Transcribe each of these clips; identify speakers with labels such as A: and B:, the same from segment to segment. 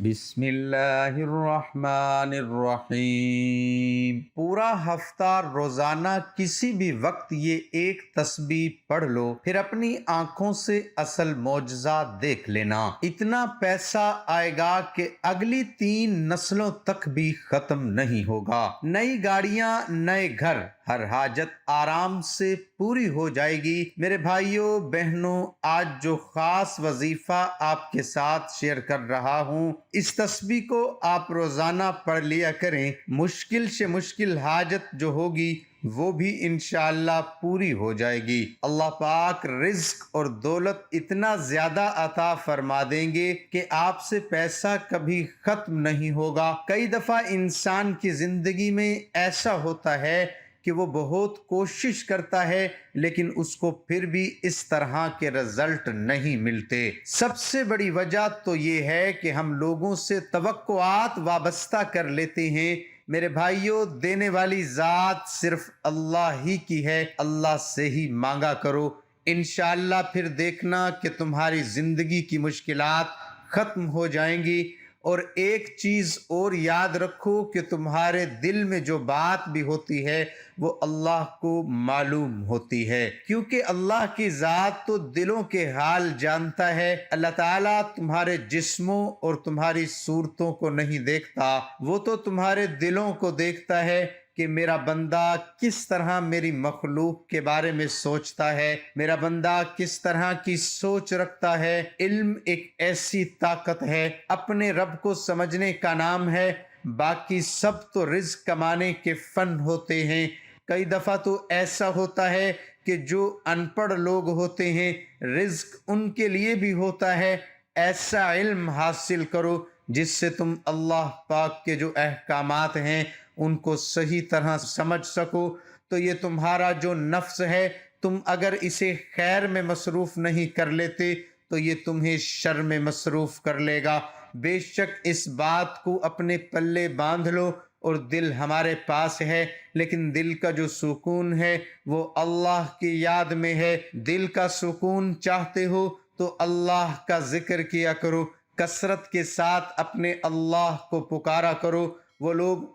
A: بسم اللہ الرحمن الرحیم۔ پورا ہفتہ روزانہ کسی بھی وقت یہ ایک تسبیح پڑھ لو، پھر اپنی آنکھوں سے اصل معجزہ دیکھ لینا۔ اتنا پیسہ آئے گا کہ اگلی 3 نسلوں تک بھی ختم نہیں ہوگا۔ نئی گاڑیاں، نئے گھر، ہر حاجت آرام سے پوری ہو جائے گی۔ میرے بھائیوں بہنوں، آج جو خاص وظیفہ آپ کے ساتھ شیئر کر رہا ہوں، اس تسبیح کو آپ روزانہ پڑھ لیا کریں۔ مشکل سے مشکل حاجت جو ہوگی وہ بھی انشاءاللہ پوری ہو جائے گی۔ اللہ پاک رزق اور دولت اتنا زیادہ عطا فرما دیں گے کہ آپ سے پیسہ کبھی ختم نہیں ہوگا۔ کئی دفعہ انسان کی زندگی میں ایسا ہوتا ہے کہ وہ بہت کوشش کرتا ہے لیکن اس کو پھر بھی اس طرح کے رزلٹ نہیں ملتے۔ سب سے بڑی وجہ تو یہ ہے کہ ہم لوگوں سے توقعات وابستہ کر لیتے ہیں۔ میرے بھائیوں، دینے والی ذات صرف اللہ ہی کی ہے۔ اللہ سے ہی مانگا کرو، انشاءاللہ پھر دیکھنا کہ تمہاری زندگی کی مشکلات ختم ہو جائیں گی۔ اور ایک چیز اور یاد رکھو کہ تمہارے دل میں جو بات بھی ہوتی ہے وہ اللہ کو معلوم ہوتی ہے، کیونکہ اللہ کی ذات تو دلوں کے حال جانتا ہے۔ اللہ تعالیٰ تمہارے جسموں اور تمہاری صورتوں کو نہیں دیکھتا، وہ تو تمہارے دلوں کو دیکھتا ہے کہ میرا بندہ کس طرح میری مخلوق کے بارے میں سوچتا ہے، میرا بندہ کس طرح کی سوچ رکھتا ہے۔ علم ایک ایسی طاقت ہے، اپنے رب کو سمجھنے کا نام ہے، باقی سب تو رزق کمانے کے فن ہوتے ہیں۔ کئی دفعہ تو ایسا ہوتا ہے کہ جو ان پڑھ لوگ ہوتے ہیں رزق ان کے لیے بھی ہوتا ہے۔ ایسا علم حاصل کرو جس سے تم اللہ پاک کے جو احکامات ہیں ان کو صحیح طرح سمجھ سکو، تو یہ تمہارا جو نفس ہے، تم اگر اسے خیر میں مصروف نہیں کر لیتے تو یہ تمہیں شر میں مصروف کر لے گا۔ بے شک اس بات کو اپنے پلے باندھ لو، اور دل ہمارے پاس ہے لیکن دل کا جو سکون ہے وہ اللہ کی یاد میں ہے۔ دل کا سکون چاہتے ہو تو اللہ کا ذکر کیا کرو، کثرت کے ساتھ اپنے اللہ کو پکارا کرو۔ وہ لوگ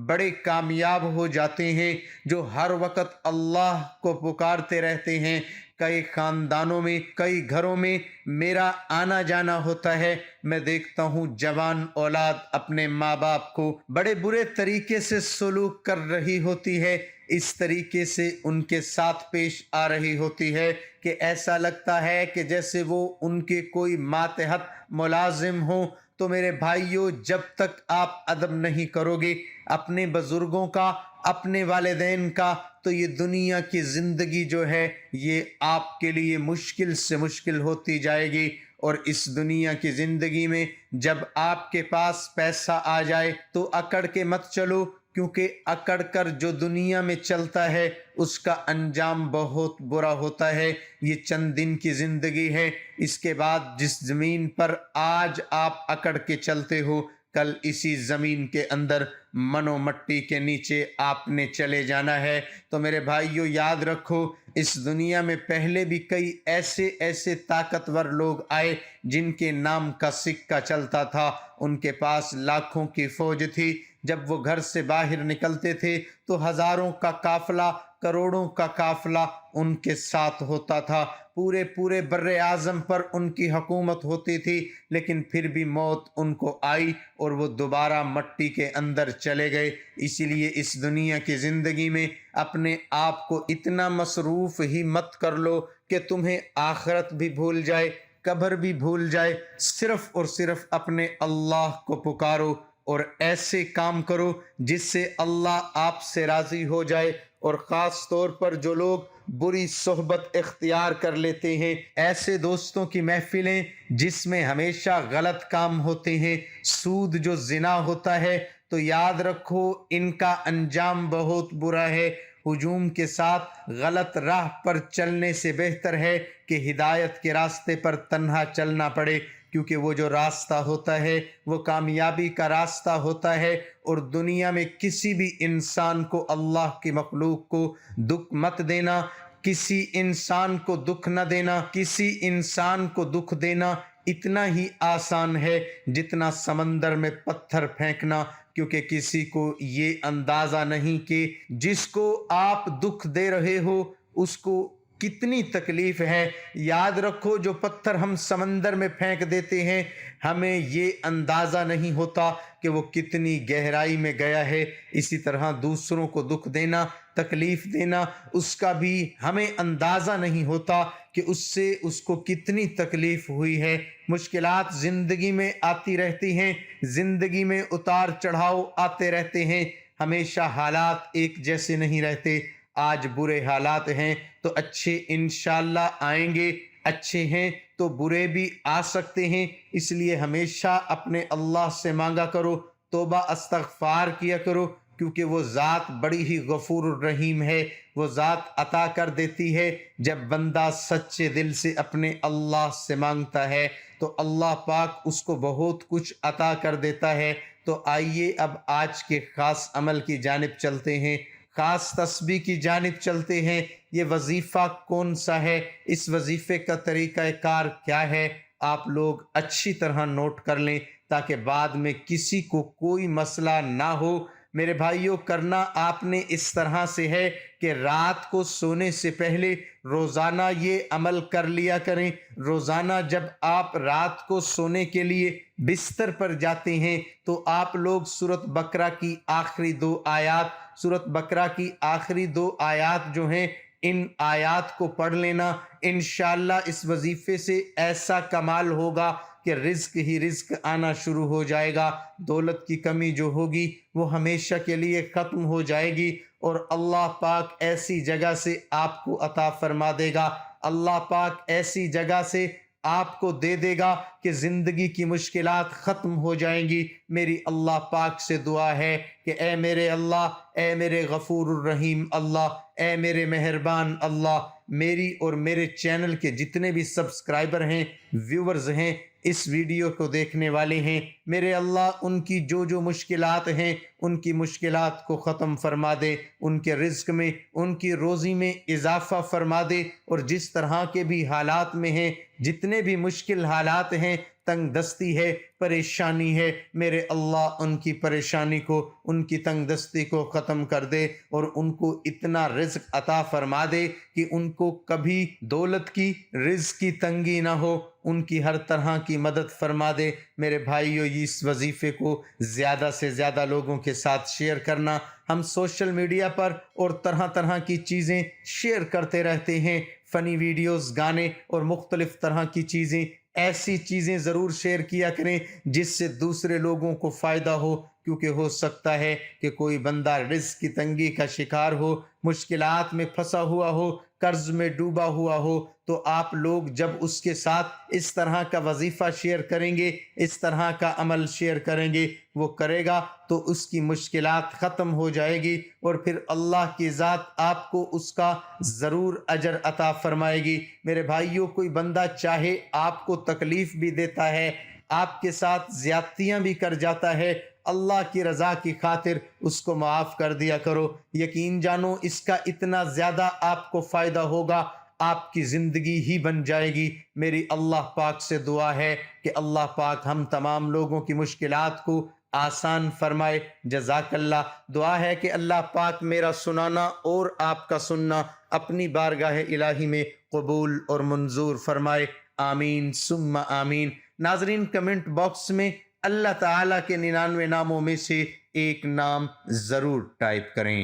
A: بڑے کامیاب ہو جاتے ہیں جو ہر وقت اللہ کو پکارتے رہتے ہیں۔ کئی خاندانوں میں، کئی گھروں میں میرا آنا جانا ہوتا ہے، میں دیکھتا ہوں جوان اولاد اپنے ماں باپ کو بڑے برے طریقے سے سلوک کر رہی ہوتی ہے، اس طریقے سے ان کے ساتھ پیش آ رہی ہوتی ہے کہ ایسا لگتا ہے کہ جیسے وہ ان کے کوئی ماتحت ملازم ہوں۔ تو میرے بھائیوں، جب تک آپ ادب نہیں کرو گے اپنے بزرگوں کا، اپنے والدین کا، تو یہ دنیا کی زندگی جو ہے یہ آپ کے لیے مشکل سے مشکل ہوتی جائے گی۔ اور اس دنیا کی زندگی میں جب آپ کے پاس پیسہ آ جائے تو اکڑ کے مت چلو، کیونکہ اکڑ کر جو دنیا میں چلتا ہے اس کا انجام بہت برا ہوتا ہے۔ یہ چند دن کی زندگی ہے، اس کے بعد جس زمین پر آج آپ اکڑ کے چلتے ہو، کل اسی زمین کے اندر منو مٹی کے نیچے آپ نے چلے جانا ہے۔ تو میرے بھائیوں یاد رکھو، اس دنیا میں پہلے بھی کئی ایسے طاقتور لوگ آئے جن کے نام کا سکہ چلتا تھا، ان کے پاس لاکھوں کی فوج تھی، جب وہ گھر سے باہر نکلتے تھے تو ہزاروں کا قافلہ، کروڑوں کا قافلہ ان کے ساتھ ہوتا تھا، پورے بر اعظم پر ان کی حکومت ہوتی تھی، لیکن پھر بھی موت ان کو آئی اور وہ دوبارہ مٹی کے اندر چلے گئے۔ اسی لیے اس دنیا کی زندگی میں اپنے آپ کو اتنا مصروف ہی مت کر لو کہ تمہیں آخرت بھی بھول جائے، قبر بھی بھول جائے۔ صرف اور صرف اپنے اللہ کو پکارو اور ایسے کام کرو جس سے اللہ آپ سے راضی ہو جائے۔ اور خاص طور پر جو لوگ بری صحبت اختیار کر لیتے ہیں، ایسے دوستوں کی محفلیں جس میں ہمیشہ غلط کام ہوتے ہیں، سود جو زنا ہوتا ہے، تو یاد رکھو ان کا انجام بہت برا ہے۔ ہجوم کے ساتھ غلط راہ پر چلنے سے بہتر ہے کہ ہدایت کے راستے پر تنہا چلنا پڑے، کیونکہ وہ جو راستہ ہوتا ہے وہ کامیابی کا راستہ ہوتا ہے۔ اور دنیا میں کسی بھی انسان کو، اللہ کی مخلوق کو دکھ مت دینا، کسی انسان کو دکھ نہ دینا، کسی انسان کو دکھ دینا اتنا ہی آسان ہے جتنا سمندر میں پتھر پھینکنا، کیونکہ کسی کو یہ اندازہ نہیں کہ جس کو آپ دکھ دے رہے ہو اس کو کتنی تکلیف ہے۔ یاد رکھو، جو پتھر ہم سمندر میں پھینک دیتے ہیں ہمیں یہ اندازہ نہیں ہوتا کہ وہ کتنی گہرائی میں گیا ہے۔ اسی طرح دوسروں کو دکھ دینا، تکلیف دینا، اس کا بھی ہمیں اندازہ نہیں ہوتا کہ اس سے اس کو کتنی تکلیف ہوئی ہے۔ مشکلات زندگی میں آتی رہتی ہیں، زندگی میں اتار چڑھاؤ آتے رہتے ہیں، ہمیشہ حالات ایک جیسے نہیں رہتے۔ آج برے حالات ہیں تو اچھے انشاءاللہ آئیں گے، اچھے ہیں تو برے بھی آ سکتے ہیں۔ اس لیے ہمیشہ اپنے اللہ سے مانگا کرو، توبہ استغفار کیا کرو، کیونکہ وہ ذات بڑی ہی غفور الرحیم ہے۔ وہ ذات عطا کر دیتی ہے جب بندہ سچے دل سے اپنے اللہ سے مانگتا ہے تو اللہ پاک اس کو بہت کچھ عطا کر دیتا ہے۔ تو آئیے اب آج کے خاص عمل کی جانب چلتے ہیں، خاص تسبیح کی جانب چلتے ہیں۔ یہ وظیفہ کون سا ہے، اس وظیفے کا طریقہ کار کیا ہے، آپ لوگ اچھی طرح نوٹ کر لیں تاکہ بعد میں کسی کو کوئی مسئلہ نہ ہو۔ میرے بھائیوں، کرنا آپ نے اس طرح سے ہے کہ رات کو سونے سے پہلے روزانہ یہ عمل کر لیا کریں۔ روزانہ جب آپ رات کو سونے کے لیے بستر پر جاتے ہیں تو آپ لوگ سورۃ بقرہ کی آخری 2 آیات، سورۃ بقرہ کی آخری 2 آیات جو ہیں ان آیات کو پڑھ لینا۔ انشاءاللہ اس وظیفے سے ایسا کمال ہوگا کہ رزق ہی رزق آنا شروع ہو جائے گا، دولت کی کمی جو ہوگی وہ ہمیشہ کے لیے ختم ہو جائے گی، اور اللہ پاک ایسی جگہ سے آپ کو عطا فرما دے گا، اللہ پاک ایسی جگہ سے آپ کو دے دے گا کہ زندگی کی مشکلات ختم ہو جائیں گی۔ میری اللہ پاک سے دعا ہے کہ اے میرے اللہ، اے میرے غفور الرحیم اللہ، اے میرے مہربان اللہ، میری اور میرے چینل کے جتنے بھی سبسکرائبر ہیں، ویورز ہیں، اس ویڈیو کو دیکھنے والے ہیں، میرے اللہ ان کی جو مشکلات ہیں ان کی مشکلات کو ختم فرما دے، ان کے رزق میں، ان کی روزی میں اضافہ فرما دے، اور جس طرح کے بھی حالات میں ہیں، جتنے بھی مشکل حالات ہیں، تنگ دستی ہے، پریشانی ہے، میرے اللہ ان کی پریشانی کو، ان کی تنگ دستی کو ختم کر دے، اور ان کو اتنا رزق عطا فرما دے کہ ان کو کبھی دولت کی، رزق کی تنگی نہ ہو، ان کی ہر طرح کی مدد فرما دے۔ میرے بھائیو، اس وظیفے کو زیادہ سے زیادہ لوگوں کے ساتھ شیئر کرنا۔ ہم سوشل میڈیا پر اور طرح طرح کی چیزیں شیئر کرتے رہتے ہیں، فنی ویڈیوز، گانے اور مختلف طرح کی چیزیں، ایسی چیزیں ضرور شیئر کیا کریں جس سے دوسرے لوگوں کو فائدہ ہو، کیونکہ ہو سکتا ہے کہ کوئی بندہ رزق کی تنگی کا شکار ہو، مشکلات میں پھنسا ہوا ہو، قرض میں ڈوبا ہوا ہو، تو آپ لوگ جب اس کے ساتھ اس طرح کا وظیفہ شیئر کریں گے، اس طرح کا عمل شیئر کریں گے، وہ کرے گا تو اس کی مشکلات ختم ہو جائے گی، اور پھر اللہ کی ذات آپ کو اس کا ضرور اجر عطا فرمائے گی۔ میرے بھائیوں، کوئی بندہ چاہے آپ کو تکلیف بھی دیتا ہے، آپ کے ساتھ زیادتیاں بھی کر جاتا ہے، اللہ کی رضا کی خاطر اس کو معاف کر دیا کرو۔ یقین جانو اس کا اتنا زیادہ آپ کو فائدہ ہوگا، آپ کی زندگی ہی بن جائے گی۔ میری اللہ پاک سے دعا ہے کہ اللہ پاک ہم تمام لوگوں کی مشکلات کو آسان فرمائے۔ جزاک اللہ۔ دعا ہے کہ اللہ پاک میرا سنانا اور آپ کا سننا اپنی بارگاہ الہی میں قبول اور منظور فرمائے۔ آمین ثم آمین۔ ناظرین، کمنٹ باکس میں اللہ تعالیٰ کے 99 ناموں میں سے ایک نام ضرور ٹائپ کریں۔